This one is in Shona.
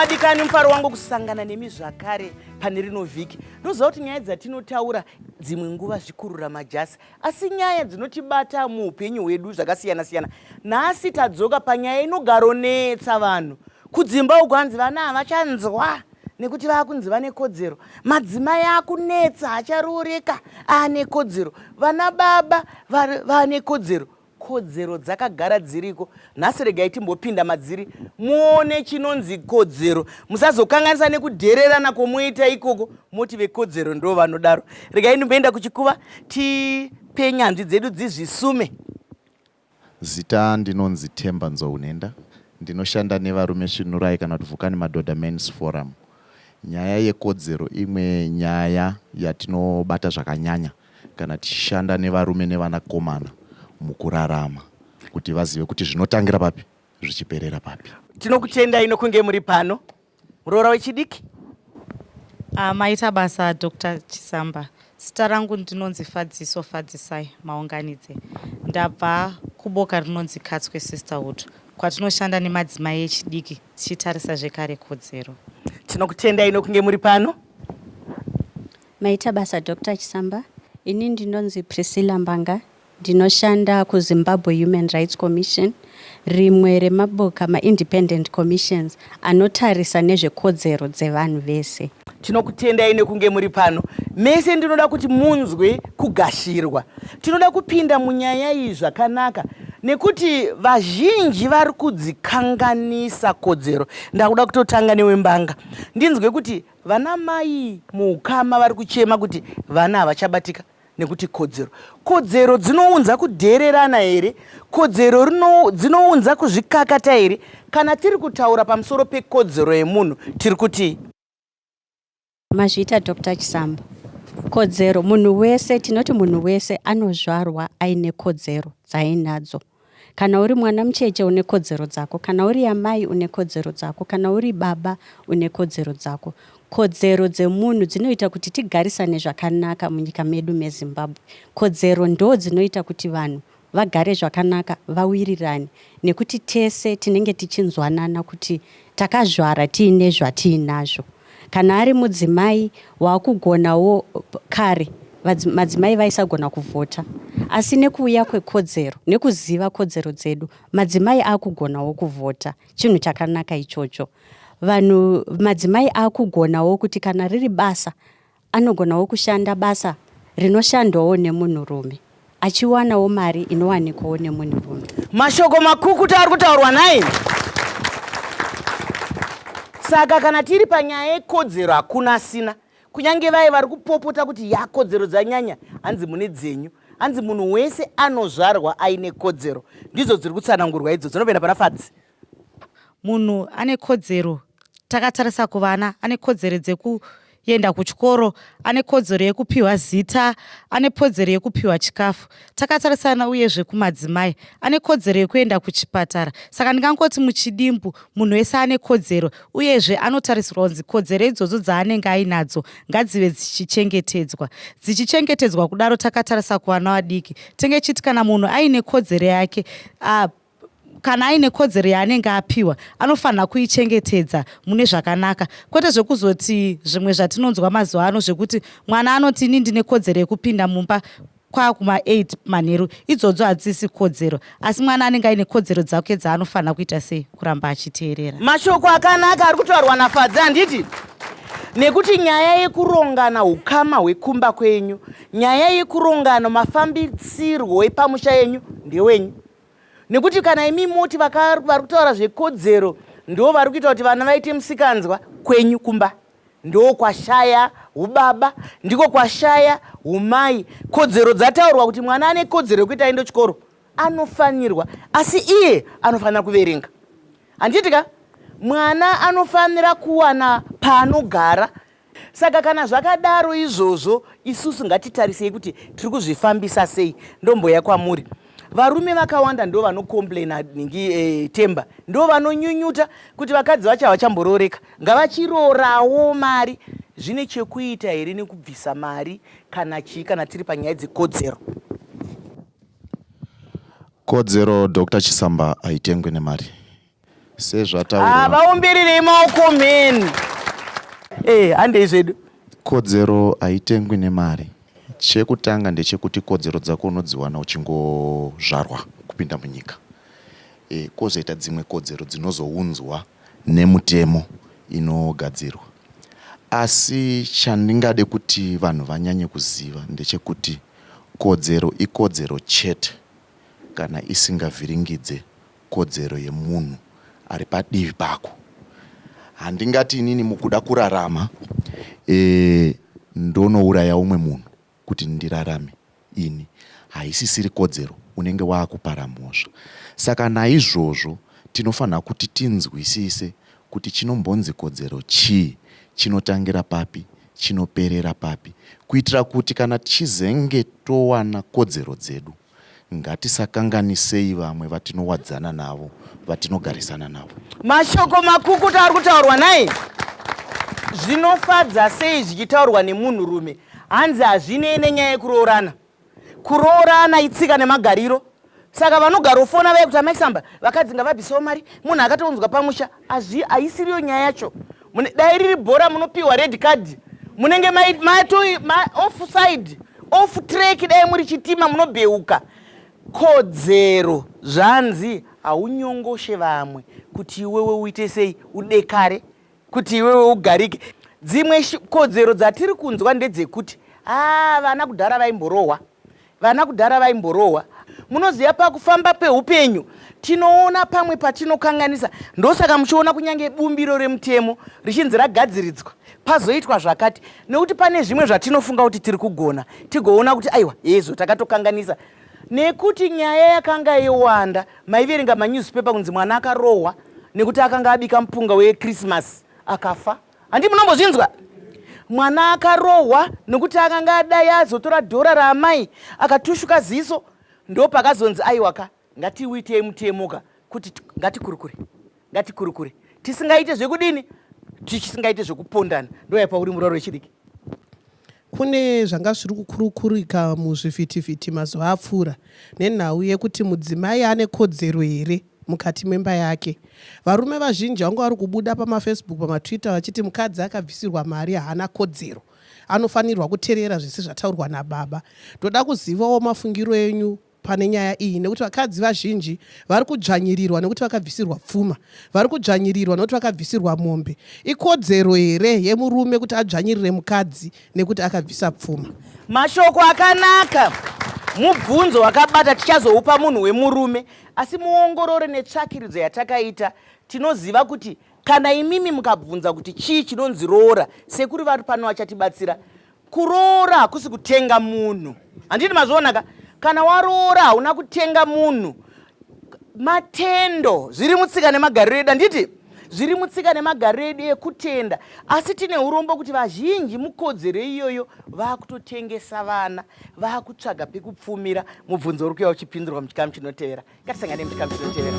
vadikani, mufaro wangu kusangana nemi zvakare pane rino vhiki. Ndoziva kuti nyaya dzatinotaura dzimwe nguva zvikurura majasi, asi nyaya dzinotibata muupenyu hwedu zvakasiyana siyana. Nhasi tadzoka panyaya inogaronetsa vanhu. Kudzimba uko hanzi vana havachanzwa nekuti vakunzi vane kodzero. Madzimai akunetsa, acharooreka ane kodzero. Vana baba vane kodzero. Kodzero dzakagara dziriko. Nhasi regai timbopinda madziri muone chinonzi kodzero. Musazokanganisa nekudhererana kwomuita ikoko moti vekodzero ndo vanodaro. Regai ndimboenda kuchikuva tipe nyanzvi dzedu dzizvisume. Zita ndinonzi Themba Nzounenda. Ndinoshanda nevarume Svinurai kana kuti Vhukani Madhodha Men's Forum. Nyaya yekodzero imwe nyaya yatinobata zvakanyanya kana tichishanda nevarume nevanakomana mukurarama, kuti vazive kuti zvinotangira papi zvichiperera papi. Tinokutendai nokunge muri pano. Muroora wechidiki. Maita basa Dr. Chisamba. Zita rangu ndinonzi Fadziso Fadzisai Maunganidze. Ndabva kuboka rinonzi Katswe Sisterhood, kwatinoshanda nemadzimai echidiki tichitarisa zvekare kodzero. Tinokutendai nokunge muri pano. Maita basa Dr. Chisamba. Ini ndinonzi Priscilla Mbanga. Ndinoshanda kuZimbabwe Human Rights Commission, rimwe remaboka ma-independent commissions anotarisa nezvekodzero dzevanhu vese. Tinokutendai nekunge muri pano. Mese ndinoda kuti munzwe kugashirwa. Tinoda kupinda munyaya iyi zvakanaka nekuti vazhinji vari kudzikanganisa kodzero. Ndakuda kutotanga newembanga. Ndinzwe kuti vana mai muukama vari kuchema kuti vana havachabatika nekuti kodzero dzinounza kudhererana here? Kodzero dzinounza kuzvikakata here? Kana tiri kutaura pamusoro pekodzero yemunhu tiri kuti Mazvita Dr. Chisamba. Kodzero, munhu wese, tinoti munhu wese anozvarwa aine kodzero dzainadzo. Kana uri mwana mucheche une kodzero dzako, kana uri amai une kodzero dzako, kana uri baba une kodzero dzako. Kodzero dzemunhu dzinoita kuti tigarisane zvakanaka munyika medu meZimbabwe. Kodzero ndo dzinoita kuti vanhu vagare zvakanaka, vawirirane, nekuti tese tinenge tichinzwanana kuti takazvara tiine zvatiinazvo. Kana ari mudzimai wakugonawo kare, madzimai vaisagona kuvhota, asi nekuuya kwekodzero nekuziva kodzero dzedu, madzimai akugonawo kuvhota. Chinhu chakanaka ichocho. Vanhu madzimai akugonawo kuti kana riri basa anogonawo kushanda basa rinoshandwawo nemunhurume, achiwanawo mari inowanikwawo nemunhurume. Mashoko makukuta ari kutaurwa naye. Saka kana tiri panyaya yekodzero hakuna sina. Kunyange vai vari kupopota kuti yakodzero dzanyanya, hanzi mune dzenyu. Hanzi munhu wese anozvarwa aine kodzero. Ndizo dziri kutsanangurwa idzo. Dzinopenda pana Fadzi. Munhu ane kodzero, takatarisa kuvana, ane kodzero dzekuenda kuchikoro, ane kodzero yekupiwa zita, ane kodzero yekupiwa chikafu. Takatarisana uyezve kumadzimai, ane kodzero yekuenda kuchipatara. Saka ndingangoti muchidimbu munhu wese ane kodzero, uyezve anotarisirwa kunzi kodzero idzodzo dzaanenge ainadzo ngadzive dzichichengetedzwa. Dzichichengetedzwa kudaro takatarisa kuvana vadiki. Tenge chiti kana munhu aine kodzero yake, kana aine kodzero yaanenge apiwa, anofanira kuichengetedza mune zvakanaka. Kwete zvekuzoti zvimwe zvatinonzwa mazuva ano zvekuti mwana anoti ini ndine kodzero yekupinda mumba kwakuma 8 manheru. Idzodzo hadzisi kodzero, asi mwana anenge aine kodzero dzake dzaanofanira kuita sei, kuramba achiteerera. Mashoko akanaka ari kutaurwa naFadzi, handiti? Nekuti nyaya yekurongana ukama hwekumba kwenyu, nyaya yekurongana mafambisirwo epamusha yenyu ndewenyu. Nekuti kana imi moti vari kutaura zvekodzero ndo vari kuita kuti vana vaite musikanzwa kwenyu kumba, ndo kwashaya ubaba, ndiko kwashaya umai. Kodzero dzataurwa kuti mwana ane kodzero yekuti aende chikoro, anofanirwa, asi iye anofanira kuverenga. Handitika? Mwana anofanira kuwana paanogara. Saka kana zvakadaro izvozvo, isusu ngatitarisei kuti tiri kuzvifambisa sei. Ndomboya kwamuri. Varume vakawanda ndo vanokomplaina ningi Themba, ndo vanonyunyuta kuti vakadzi vacho havachambororeka, ngavachirorawo mari. Zvine chekuita here nekubvisa mari kana chii kana tiri panyaya dzekodzero? Kodzero Dr. Chisamba haitengwe nemari. sezvataurwa vaumbirire maoko meni. Handei zvedu. kodzero haitengwi nemari. Chekutanga ndechekuti kodzero dzako unodziwana uchingozvarwa kupinda munyika. Kozoita dzimwe kodzero dzinozounzwa nemutemo inogadzirwa. Asi chandingade kuti vanhu vanyanye kuziva ndechekuti kodzero ikodzero chete kana isingavhiringidze kodzero yemunhu ari padivi pako. Handingati inini mukuda kurarama ndonouraya umwe munhu kuti ndirarame ini. Haisisiri kodzero, unenge waakupara mhosva. Saka naizvozvo tinofanira kuti tinzwisise kuti chinombonzi kodzero chii, chinotangira papi, chinoperera papi, kuitira kuti kana tichizenge towana kodzero dzedu ngatisakanganisei vamwe vatinowadzana navo, vatinogarisana navo. Mashoko makukutu ari kutaurwa naye zvinofadza sei zvichitaurwa nemunhu rume. Hanzi hazvinei nenyaya yekuroorana. Kuroorana itsika nemagariro. Saka vanogara ufona vaye kuti amaisamba vakadzinga vabvisawo mari, munhu akatounzwa pamusha. Haisiriyo nyaya yacho. Dai riri bhora munopiwa red card, munenge offside, off track, dai muri chitima munobheuka. Kodzero zvanzi haunyongoshe vamwe kuti iwewe uite sei, udekare, kuti iwewe ugarike. Dzimwe kodzero dzatiri kunzwa ndedzekuti vana kudhara vaimborohwa, vana kudhara vaimborohwa. Munoziva pakufamba peupenyu tinoona pamwe patinokanganisa. Ndosaka muchiona kunyange bumbiro remutemo richinzi ragadziridzwa pazoitwa zvakati, nekuti pane zvimwe zvatinofunga kuti tiri kugona tigoona kuti aiwa yezo takatokanganisa. Nekuti nyaya yakanga yewanda, maiverenga manewspaper kunzi mwana akarohwa nekuti akanga abika mupunga weChristmas akafa. Handi munombozvinzwa? Mwana akarohwa nekuti akanga adai azotora dhora raamai akatushuka ziso. Ndo pakazonzi aiwaka ngatiuitei mutemoka kuti ngatikurukure tisingaite zvekudini, tisingaite zvekupondana. Ndo yapa uri muraro wechidiki. Kune zvanga zviri kukurukurika muzvivhitivhiti mazuva apfuura nenhau yekuti mudzimai ane kodzero here mukati memba yake. Varume vazhinji vangu vari kubuda pamafacebook pamatwitter vachiti mukadzi akabvisirwa mari haana kodzero, anofanirwa kuteerera zvese zvataurwa nababa. Ndoda kuzivawo mafungiro enyu pane nyaya iyi, nekuti vakadzi vazhinji vari kudzvanyirirwa nekuti vakabvisirwa pfuma, vari kudzvanyirirwa nekuti vakabvisirwa mombe. Ikodzero here yemurume kuti adzvanyirire mukadzi nekuti akabvisa pfuma? Mashoko akanaka, mubvunzo wakabata tichazoupa munhu wemurume. Asi muongorore netsvakiridzo yatakaita tinoziva kuti kana imimi mukabvunza kuti chii chinonzi roora, sekuri vari pano vachatibatsira. Kuroora hakusi kutenga munhu. Handiti mazvionaka? Kana waroora hauna kutenga munhu. Matendo zviri mutsika nemagariro edu, handiti zviri mutsika nemagariro edu ekutenda. Asi tine urombo kuti vazhinji mukodzero iyoyo vakutotengesa vana, vakutsvaga pekupfumira. Mubvunzo uri kuuya uchipindurwa muchikamu chinotevera. Ngatisangane muchikamu chinotevera.